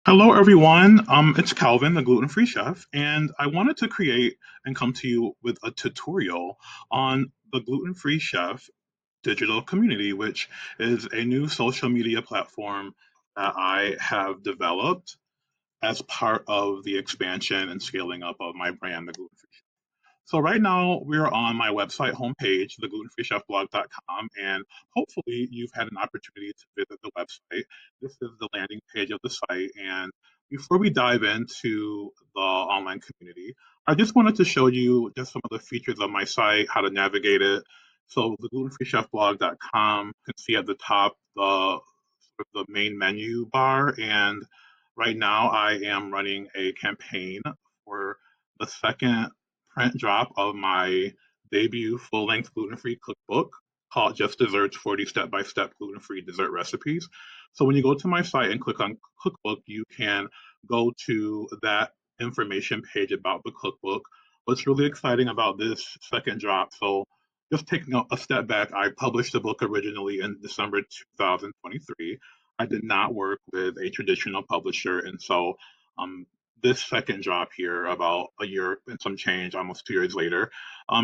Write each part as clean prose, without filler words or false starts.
Hello, everyone. It's Calvin, the gluten-free chef, and I wanted to create and come to you with a tutorial on the gluten-free chef digital community, which is a new social media platform that I have developed as part of the expansion and scaling up of my brand, the gluten-free. So right now we're on my website homepage, theglutenfreechefblog.com, and hopefully you've had an opportunity to visit the website. This is the landing page of the site. And before we dive into the online community, I just wanted to show you just some of the features of my site, how to navigate it. So the glutenfreechefblog.com, you can see at the top the main menu bar. And right now I am running a campaign for the second print drop of my debut full length gluten free cookbook called Just Desserts 40 Step by Step Gluten Free Dessert Recipes. So when you go to my site and click on cookbook, you can go to that information page about the cookbook. What's really exciting about this second drop, so just taking a step back, I published the book originally in December 2023. I did not work with a traditional publisher, and so um, this second drop here, about a year and some change, almost 2 years later,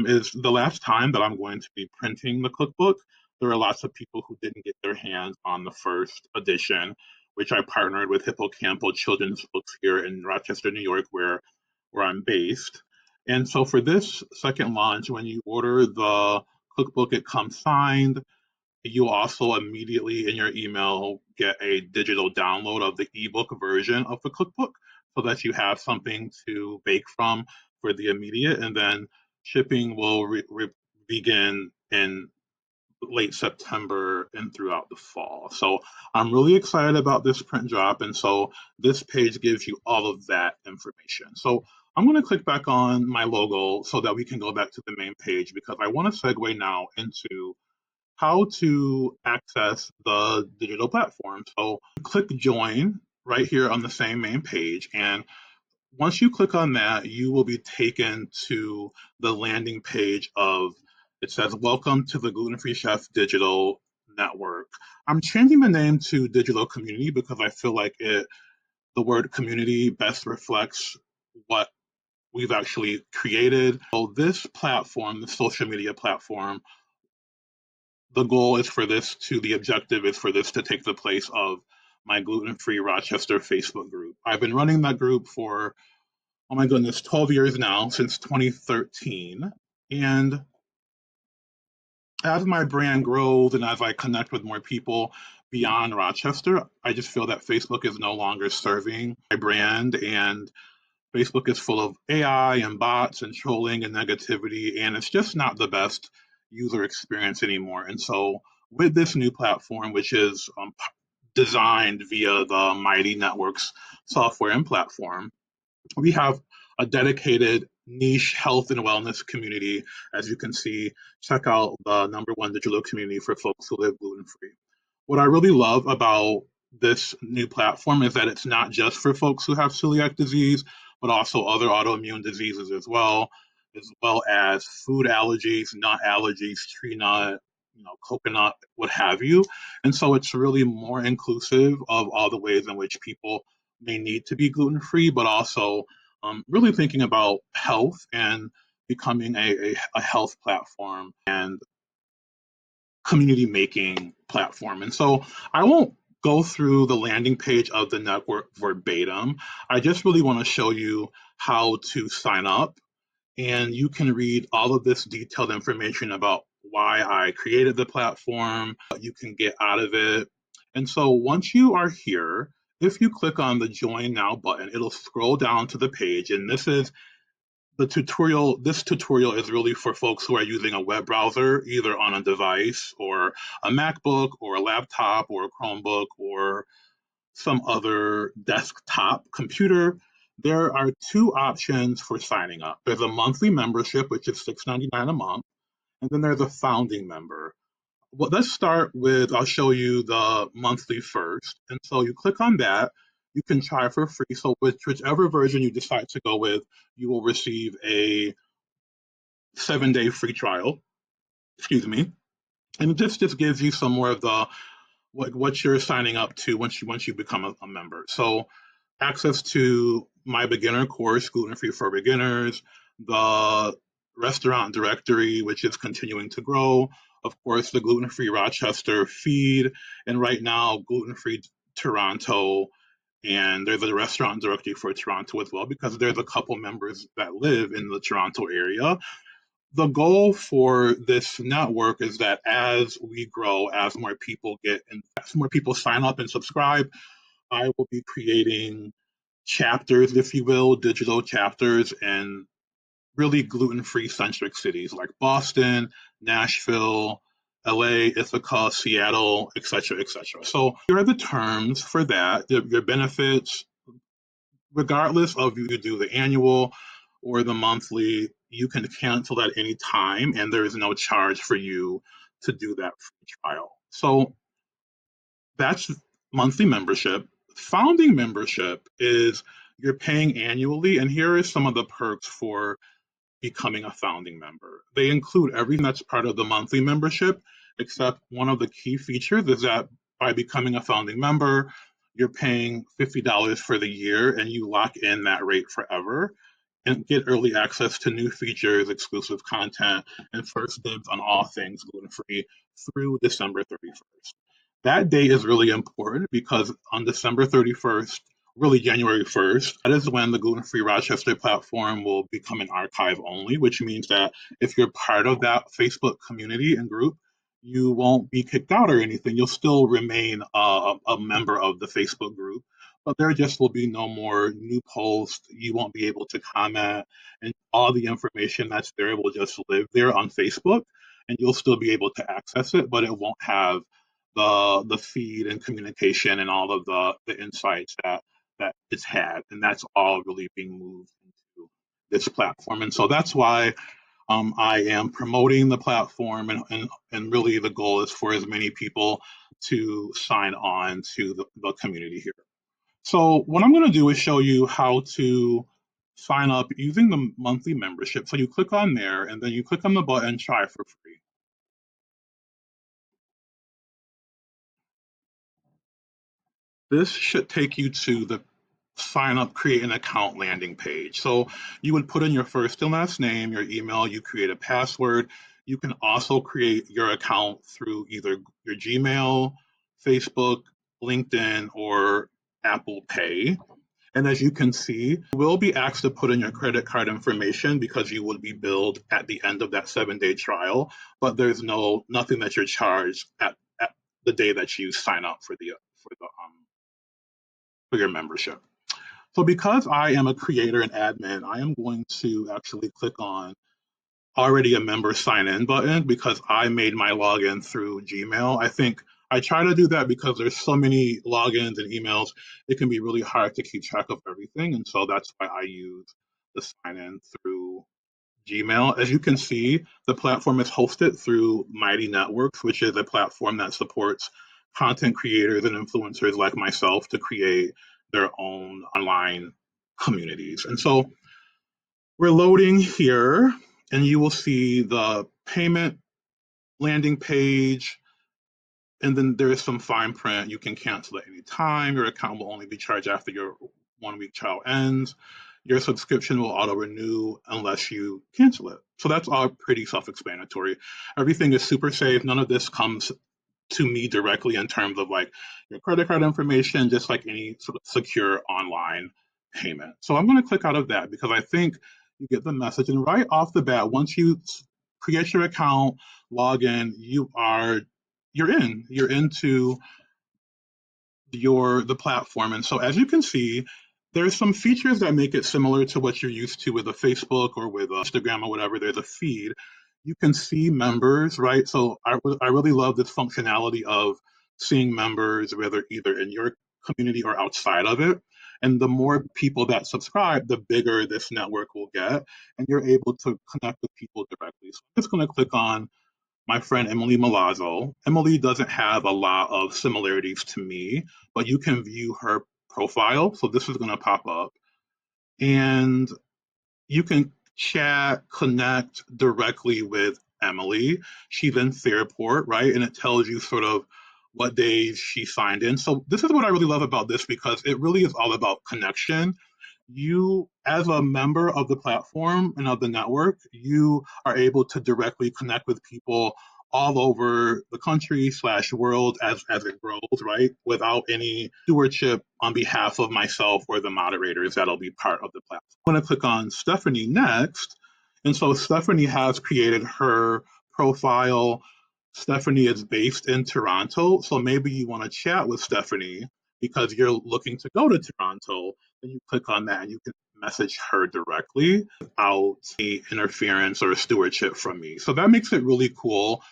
is the last time that I'm going to be printing the cookbook. There are lots of people who didn't get their hands on the first edition, which I partnered with Hippocampal Children's Books here in Rochester, New York, where I'm based. And so for this second launch, when you order the cookbook, it comes signed. You also immediately in your email get a digital download of the ebook version of the cookbook so that you have something to bake from for the immediate. And then shipping will begin in late September and throughout the fall. So I'm really excited about this print drop. And so this page gives you all of that information. So I'm going to click back on my logo so that we can go back to the main page because I want to segue now into how to access the digital platform. So click join right here on the same main page. And once you click on that, you will be taken to the landing page of it says, Welcome to the Gluten Free Chef Digital Network. I'm changing the name to Digital Community because I feel like the word community best reflects what we've actually created. So this platform, the social media platform, the objective is for this to take the place of my gluten free Rochester Facebook group. I've been running that group for, oh my goodness, 12 years now, since 2013. And as my brand grows and as I connect with more people beyond Rochester, I just feel that Facebook is no longer serving my brand. And Facebook is full of AI and bots and trolling and negativity, and it's just not the best user experience anymore. And so, with this new platform, which is designed via the Mighty Networks software and platform, we have a dedicated niche health and wellness community. As you can see, check out the number one digital community for folks who live gluten free. What I really love about this new platform is that it's not just for folks who have celiac disease, but also other autoimmune diseases as well as food allergies, nut allergies, tree nut, coconut, what have you. And so it's really more inclusive of all the ways in which people may need to be gluten free, but also really thinking about health and becoming a health platform and community making platform. And so I won't go through the landing page of the network verbatim. I just really want to show you how to sign up. And you can read all of this detailed information about why I created the platform, what you can get out of it. And so once you are here, if you click on the join now button, it'll scroll down to the page. And this tutorial is really for folks who are using a web browser, either on a device or a MacBook or a laptop or a Chromebook or some other desktop computer. There are two options for signing up. There's a monthly membership, which is $6.99 a month, and then there's a founding member. Well, let's start with, I'll show you the monthly first. And so you click on that, you can try for free. So whichever version you decide to go with, you will receive a 7-day free trial. Excuse me. And this just gives you some more of the what you're signing up to once you become a member. So access to my beginner course, Gluten Free for Beginners, the restaurant directory, which is continuing to grow, of course, the Gluten Free Rochester feed, and right now, Gluten Free Toronto. And there's a restaurant directory for Toronto as well because there's a couple members that live in the Toronto area. The goal for this network is that as we grow, as more people get and as more people sign up and subscribe, I will be creating chapters, if you will, digital chapters in really gluten-free centric cities like Boston, Nashville, LA, Ithaca, Seattle, etc., etc. So here are the terms for that. Your benefits, regardless of you do the annual or the monthly, you can cancel at any time, and there is no charge for you to do that free trial. So that's monthly membership. Founding membership is you're paying annually, and here is some of the perks for becoming a founding member. They include everything that's part of the monthly membership, except one of the key features is that by becoming a founding member, you're paying $50 for the year and you lock in that rate forever and get early access to new features, exclusive content, and first dibs on all things gluten free through December 31st. That date is really important because on December 31st, really January 1st, that is when the Gluten Free Rochester platform will become an archive only, which means that if you're part of that Facebook community and group, you won't be kicked out or anything. You'll still remain a member of the Facebook group, but there just will be no more new posts. You won't be able to comment, and all the information that's there will just live there on Facebook, and you'll still be able to access it, but it won't have the feed and communication and all of the insights that it's had, and that's all really being moved into this platform. And so that's why I am promoting the platform, and really the goal is for as many people to sign on to the community here. So what I'm going to do is show you how to sign up using the monthly membership. So you click on there, and then you click on the button Try for Free. This should take you to the sign up, create an account landing page. So you would put in your first and last name, your email, you create a password. You can also create your account through either your Gmail, Facebook, LinkedIn, or Apple Pay. And as you can see, you will be asked to put in your credit card information because you will be billed at the end of that 7-day trial, but there's nothing that you're charged at the day that you sign up for your membership. So because I am a creator and admin, I am going to actually click on already a member sign in button because I made my login through Gmail. I think I try to do that because there's so many logins and emails, it can be really hard to keep track of everything. And so that's why I use the sign in through Gmail. As you can see, the platform is hosted through Mighty Networks, which is a platform that supports content creators and influencers like myself to create their own online communities. And so we're loading here, and you will see the payment landing page, and then there is some fine print. You can cancel at any time. Your account will only be charged after your 1 week trial ends. Your subscription will auto renew unless you cancel it. So that's all pretty self explanatory. Everything is super safe. None of this comes to me directly in terms of like your credit card information, just like any sort of secure online payment. So I'm going to click out of that because I think you get the message. And right off the bat, once you create your account, log in, you're into the platform. And so as you can see, there's some features that make it similar to what you're used to with a Facebook or with Instagram or whatever. There's a feed. You can see members, right? So I really love this functionality of seeing members, whether either in your community or outside of it. And the more people that subscribe, the bigger this network will get, and you're able to connect with people directly. So I'm just going to click on my friend Emily Milazzo. Emily doesn't have a lot of similarities to me, but you can view her profile. So this is going to pop up, and you can chat, connect directly with Emily. She's in Fairport, right? And it tells you sort of what days she signed in. So this is what I really love about this because it really is all about connection. You, as a member of the platform and of the network, you are able to directly connect with people all over the country slash world as it grows, right? Without any stewardship on behalf of myself or the moderators that'll be part of the platform. I'm going to click on Stephanie next. And so Stephanie has created her profile. Stephanie is based in Toronto. So maybe you want to chat with Stephanie because you're looking to go to Toronto. Then you click on that and you can message her directly without any interference or stewardship from me. So that makes it really cool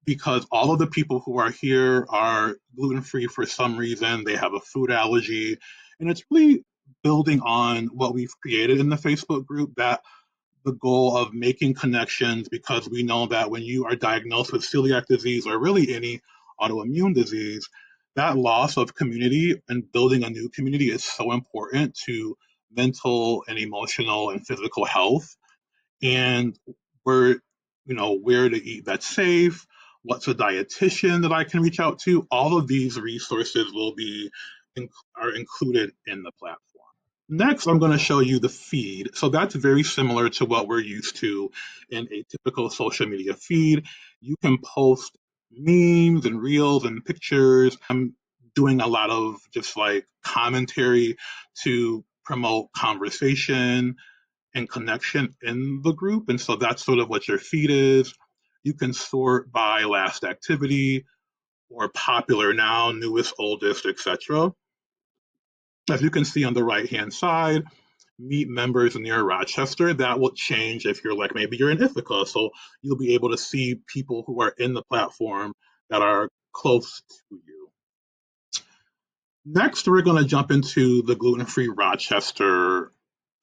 because all of the people who are here are gluten free for some reason. They have a food allergy. And it's really building on what we've created in the Facebook group, that the goal of making connections, because we know that when you are diagnosed with celiac disease or really any autoimmune disease, that loss of community and building a new community is so important to mental and emotional and physical health. And where, where to eat that's safe, what's a dietitian that I can reach out to, all of these resources will be are included in the platform. Next, I'm going to show you the feed. So that's very similar to what we're used to in a typical social media feed. You can post memes and reels and pictures. I'm doing a lot of just like commentary to promote conversation and connection in the group. And so that's sort of what your feed is. You can sort by last activity or popular now, newest, oldest, etc. As you can see on the right hand side, meet members near Rochester. That will change if you're like maybe you're in Ithaca. So you'll be able to see people who are in the platform that are close to you. Next, we're going to jump into the gluten free Rochester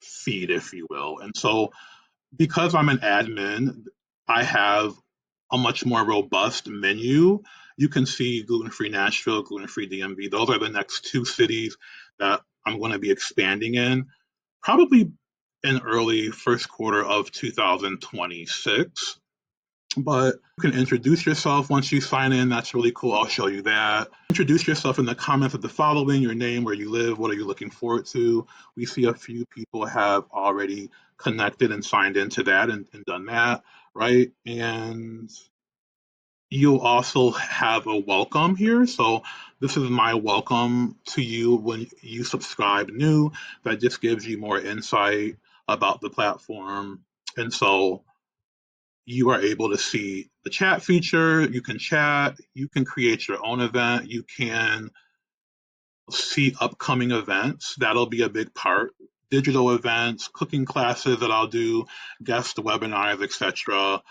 feed, if you will. And so because I'm an admin, I have a much more robust menu. You can see gluten free Nashville, gluten free DMV. Those are the next two cities that I'm going to be expanding in, probably in early first quarter of 2026. But you can introduce yourself once you sign in. That's really cool. I'll show you that. Introduce yourself in the comments of the following: your name, where you live, what are you looking forward to. We see a few people have already connected and signed into that and done that, right? And you'll also have a welcome here. So this is my welcome to you when you subscribe new. That just gives you more insight about the platform. And so you are able to see the chat feature. You can chat, you can create your own event, you can see upcoming events. That'll be a big part. Digital events, cooking classes that I'll do, guest webinars, etc.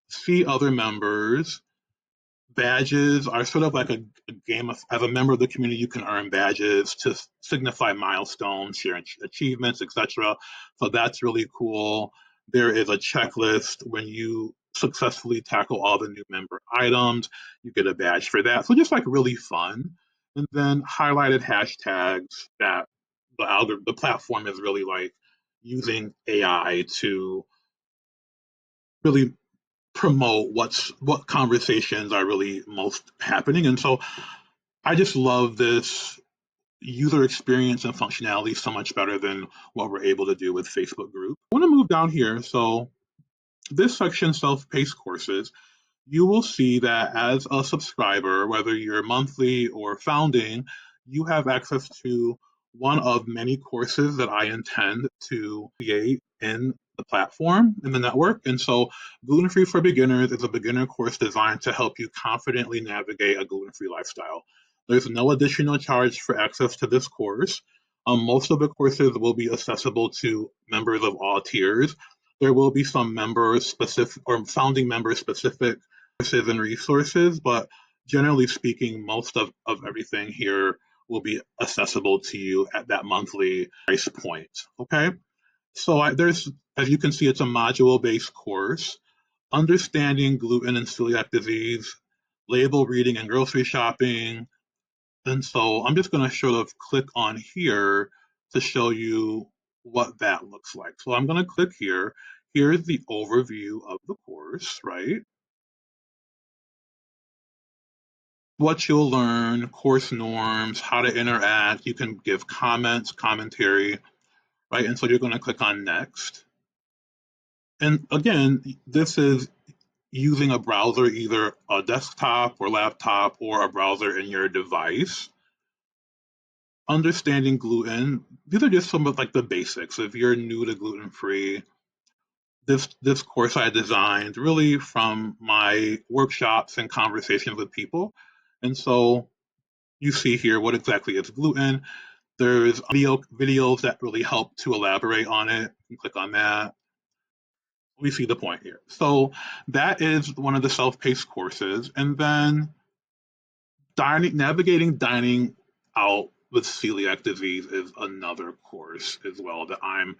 See other members. Badges are sort of like a game of, as a member of the community, you can earn badges to signify milestones, share achievements, etc. So that's really cool. There is a checklist when you successfully tackle all the new member items, you get a badge for that. So just like really fun. And then highlighted hashtags that the platform is really like using AI to really promote what conversations are really most happening. And so I just love this user experience and functionality so much better than what we're able to do with Facebook group. I want to move down here. So this section, self-paced courses, you will see that as a subscriber, whether you're monthly or founding, you have access to one of many courses that I intend to create in the platform, in the network. And so, Gluten Free for Beginners is a beginner course designed to help you confidently navigate a gluten free lifestyle. There's no additional charge for access to this course. Most of the courses will be accessible to members of all tiers. There will be some member specific or founding member specific services and resources, but generally speaking, most of everything here will be accessible to you at that monthly price point. Okay. So there's, as you can see, it's a module-based course. Understanding gluten and celiac disease, label reading and grocery shopping. And so I'm just going to sort of click on here to show you what that looks like. So I'm going to click here. Here's the overview of the course, right? what you'll learn, course norms, how to interact. You can give comments, commentary, right? And so you're going to click on next. And again, this is using a browser, either a desktop or laptop or a browser in your device. Understanding gluten, these are just some of like the basics. If you're new to gluten free, this course I designed really from my workshops and conversations with people. And so you see here what exactly is gluten. There's videos that really help to elaborate on it. You click on that. We see the point here. So that is one of the self-paced courses. And then navigating dining out with celiac disease is another course as well that I'm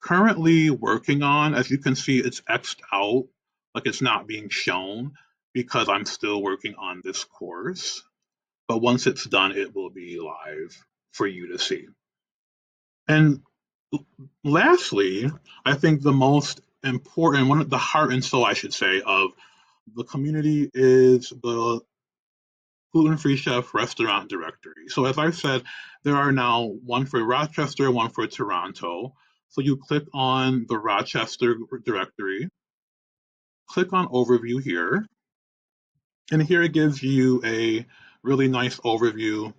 currently working on. As you can see, it's X'd out, like it's not being shown because I'm still working on this course. But once it's done, it will be live for you to see. And lastly, I think the most important, one of the heart and soul, I should say, of the community is the Gluten Free Chef restaurant directory. So, as I said, there are now one for Rochester, one for Toronto. So, you click on the Rochester directory, click on Overview here, and here it gives you a really nice overview.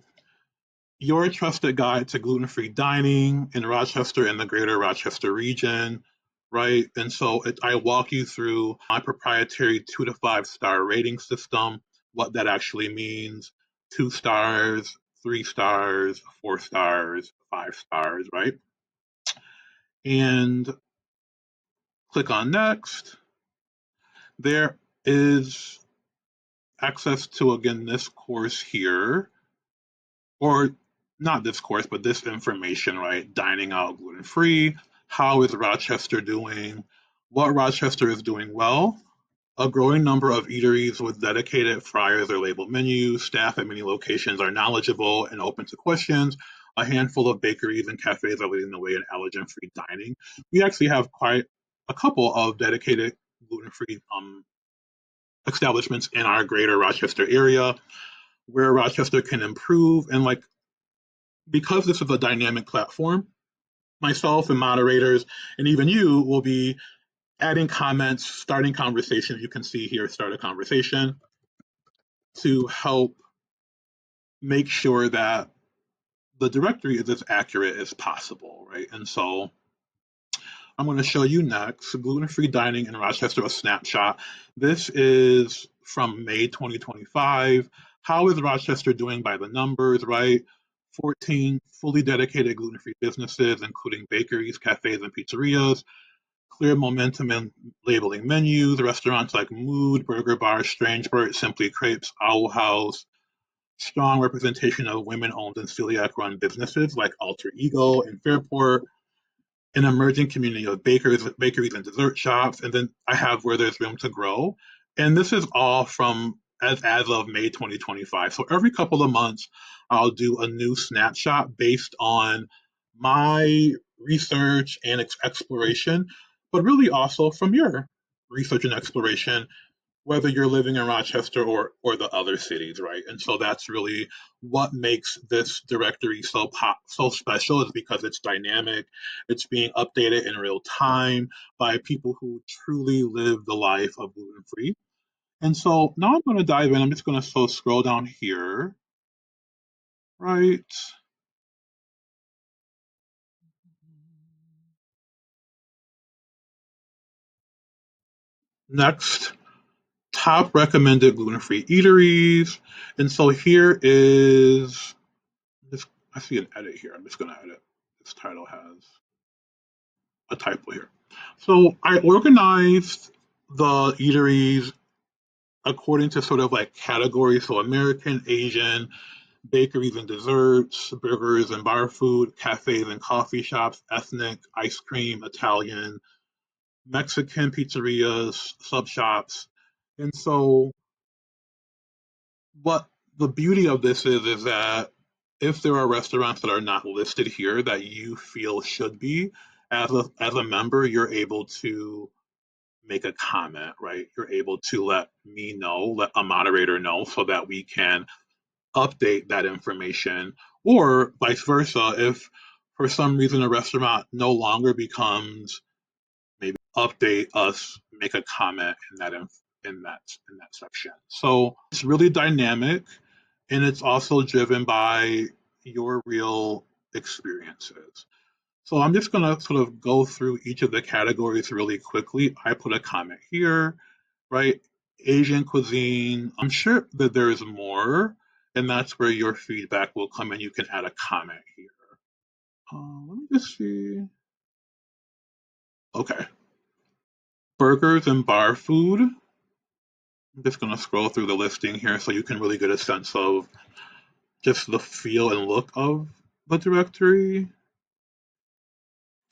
Your trusted guide to gluten-free dining in Rochester and the greater Rochester region, right? And so I walk you through my proprietary 2 to 5 star rating system, what that actually means: 2 stars, 3 stars, 4 stars, 5 stars, right? And click on next. There is access to, again, this course here, or not this course, but this information, right? Dining out gluten free. How is Rochester doing? What Rochester is doing well? A growing number of eateries with dedicated fryers or labeled menus. Staff at many locations are knowledgeable and open to questions. A handful of bakeries and cafes are leading the way in allergen free dining. We actually have quite a couple of dedicated gluten free establishments in our greater Rochester area where Rochester can improve. And like, because this is a dynamic platform, myself and moderators and even you will be adding comments, starting conversations. You can see here, start a conversation, to help make sure that the directory is as accurate as possible, right? And so I'm going to show you next gluten-free dining in Rochester, a snapshot. This is from May 2025. How is Rochester doing by the numbers, right? 14 fully dedicated gluten-free businesses, including bakeries, cafes, and pizzerias. Clear momentum in labeling menus. Restaurants like Mood, Burger Bar, Strange Bird, Simply Crepes, Owl House. Strong representation of women-owned and celiac-run businesses like Alter Ego and Fairport. An emerging community of bakeries, and dessert shops. And then I have Where There's Room to Grow. And this is all from as of May 2025. So every couple of months, I'll do a new snapshot based on my research and exploration, but really also from your research and exploration, whether you're living in Rochester or the other cities, right? And so that's really what makes this directory so special, is because it's dynamic, it's being updated in real time by people who truly live the life of gluten free. And so now I'm going to dive in. I'm just going to scroll down here, right? Next, top recommended gluten free eateries. And so here is this. I see an edit here. I'm just going to edit. This title has a typo here. So I organized the eateries according to sort of like categories. So American, Asian, bakeries and desserts, burgers and bar food, cafes and coffee shops, ethnic, ice cream, Italian, Mexican pizzerias, sub shops. And so what the beauty of this is that if there are restaurants that are not listed here that you feel should be, as a member, you're able to make a comment, right? You're able to let me know, let a moderator know, so that we can update that information, or vice versa. If for some reason a restaurant no longer becomes, maybe update us, make a comment in that section. So it's really dynamic, and it's also driven by your real experiences. So I'm just going to sort of go through each of the categories really quickly. I put a comment here, right? Asian cuisine. I'm sure that there is more, and that's where your feedback will come in. You can add a comment here. Let me just see. Okay. Burgers and bar food. I'm just going to scroll through the listing here so you can really get a sense of just the feel and look of the directory.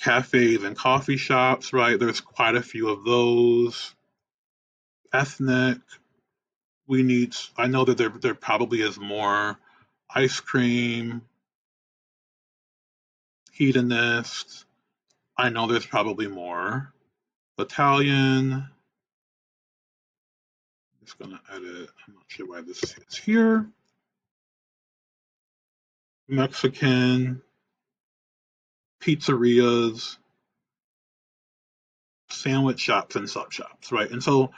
Cafes and coffee shops, right? There's quite a few of those. Ethnic. I know that there probably is more. Ice cream, hedonist. I know there's probably more. Italian. I'm just gonna edit. I'm not sure why this is here. Mexican, pizzerias, sandwich shops, and sub shops, right? And so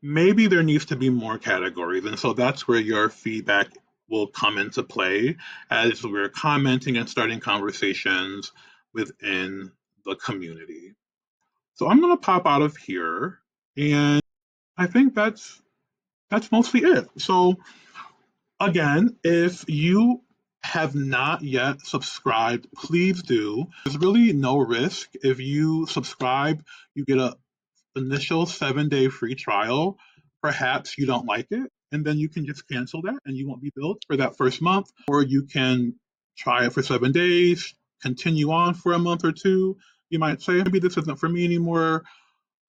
maybe there needs to be more categories. And so that's where your feedback will come into play as we're commenting and starting conversations within the community. So I'm going to pop out of here, and I think that's mostly it. So again, if you have not yet subscribed, please do. There's really no risk. If you subscribe, you get a initial 7-day free trial. Perhaps you don't like it, and then you can just cancel that and you won't be billed for that first month. Or you can try it for 7 days, continue on for a month or two. You might say, maybe this isn't for me anymore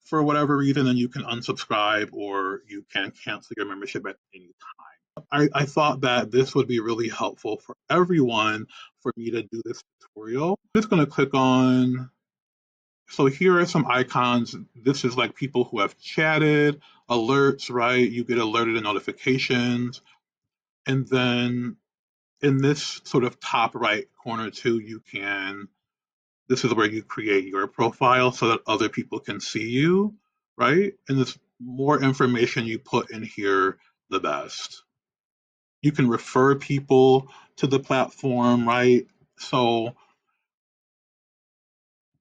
for whatever reason, and you can unsubscribe or you can cancel your membership at any time. I thought that this would be really helpful for everyone for me to do this tutorial. I'm just going to click on, so here are some icons. This is like people who have chatted, alerts, right? You get alerted and notifications. And then in this sort of top right corner too, this is where you create your profile so that other people can see you, right? And the more information you put in here, the best. You can refer people to the platform, right? So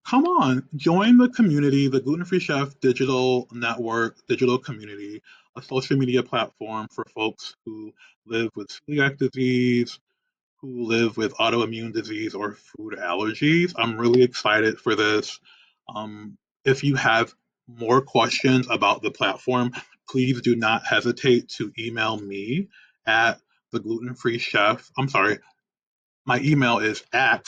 come on, join the community, the Gluten Free Chef Digital Network, digital community, a social media platform for folks who live with celiac disease, who live with autoimmune disease or food allergies. I'm really excited for this. If you have more questions about the platform, please do not hesitate to email me at the gluten free chef. I'm sorry, my email is at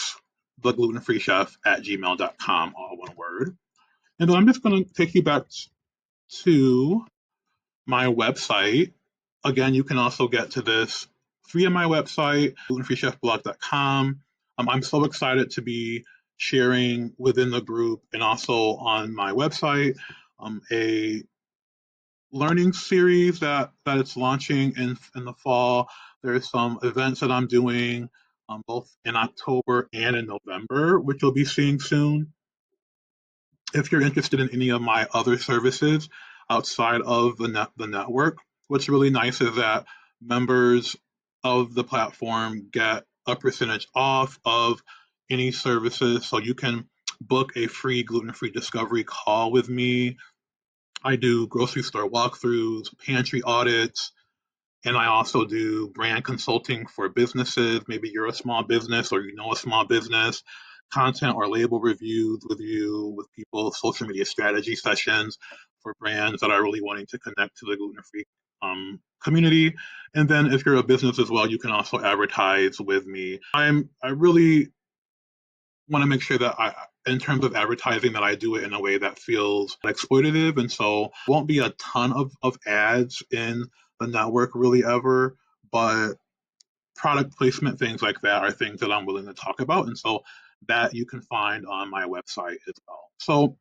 theglutenfreechef@gmail.com, all one word. And then I'm just going to take you back to my website. Again, you can also get to this free on my website, glutenfreechefblog.com. I'm so excited to be sharing within the group and also on my website a learning series that it's launching in the fall. There's some events that I'm doing both in October and in November, which you'll be seeing soon. If you're interested in any of my other services outside of the network, what's really nice is that members of the platform get a percentage off of any services. So you can book a free gluten-free discovery call with me. I do grocery store walkthroughs, pantry audits, and I also do brand consulting for businesses. Maybe you're a small business or you know a small business, content or label reviews with you, with people, social media strategy sessions for brands that are really wanting to connect to the gluten free community. And then if you're a business as well, you can also advertise with me. I really want to make sure that in terms of advertising, that I do it in a way that feels exploitative. And so won't be a ton of ads in the network really ever, but product placement, things like that are things that I'm willing to talk about. And so that you can find on my website as well. So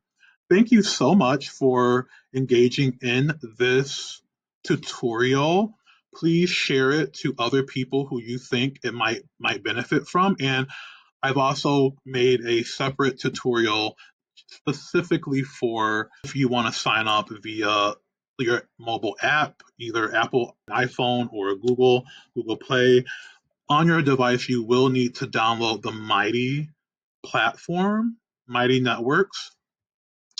thank you so much for engaging in this tutorial. Please share it to other people who you think it might benefit from. And I've also made a separate tutorial specifically for if you want to sign up via your mobile app, either Apple iPhone or Google Play. On your device, you will need to download the Mighty platform, Mighty Networks.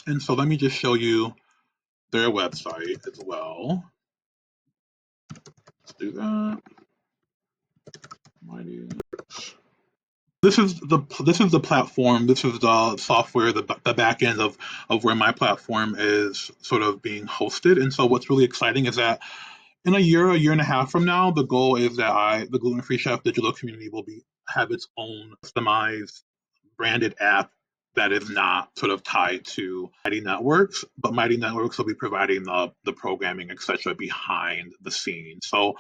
And so let me just show you their website as well. Let's do that. Mighty. This is the platform. This is the software, the back end of where my platform is sort of being hosted. And so what's really exciting is that in a year and a half from now, the goal is that the Gluten Free Chef digital community will have its own customized branded app that is not sort of tied to Mighty Networks, but Mighty Networks will be providing the programming, etc., behind the scenes. So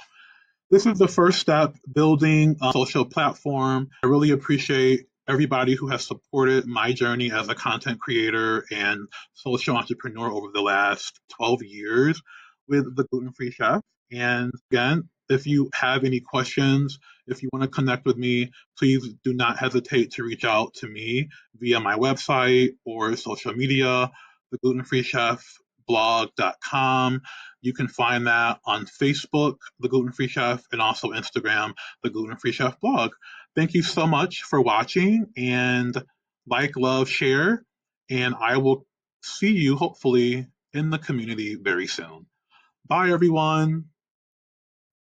this is the first step, building a social platform. I really appreciate everybody who has supported my journey as a content creator and social entrepreneur over the last 12 years with the Gluten Free Chef. And again, if you have any questions, if you want to connect with me, please do not hesitate to reach out to me via my website or social media, the Gluten Free Chef blog.com. You can find that on Facebook, The Gluten Free Chef, and also Instagram, The Gluten Free Chef blog. Thank you so much for watching, and like, love, share, and I will see you hopefully in the community very soon. Bye, everyone.